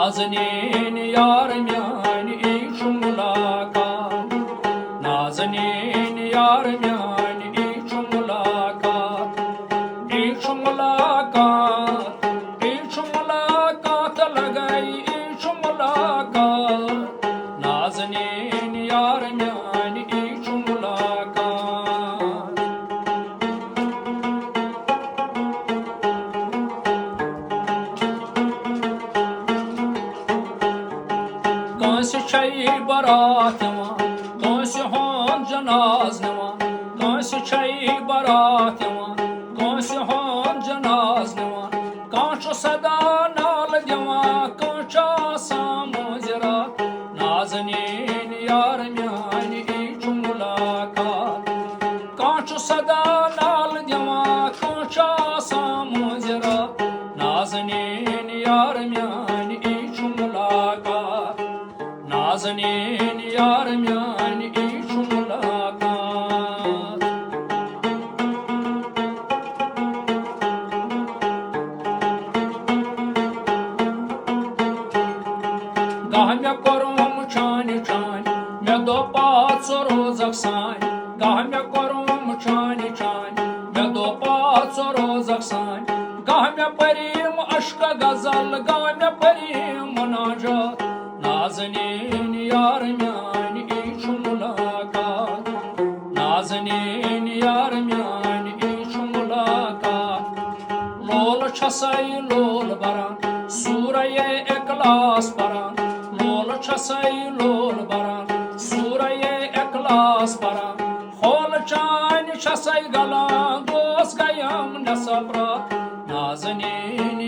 नाज़नीन यार म्यानी ईश मुलाकात नाज़नीन यार म्यानी ईश मुलाकात लगाई ईश मुलाकात नाज़नीन यार म्यानी ईश मुलाकात कांसी छई बारात यवान कांसी होन जनाज नवान कांसी छई बारात यवान कांसी होन जनाज नवान कांचो सदा नाल दिवान कांचा सामुजरा नाज़नीन यार म्यानी ईश मुलाकात कांचो सदा नाल दिवान कांचा सामुजरा नाज़नीन यार म्यानी ईश मुलाकात नाज़नीन यार म्यानी ईश मुलाकात गाह मे कोरुम छानि छानि मे दोप ज़ रोज़क सानि गाह मे कोरुम छानि छानि मे दोप ज़ रोज़क सानि गाह मे परीम अश्क गज़ल गाह मे परीम मुनाजात नाज़नीन यार म्यानी ईश मुलाकात नाज़नीन यार म्यानी ईश मुलाकात लोल छसई लोल बरान सूरह इखलास परान लोल छसई लोल बरान सूरह इखलास परान होल चान छसई गलान दोस गयम नसबरा नाज़नीन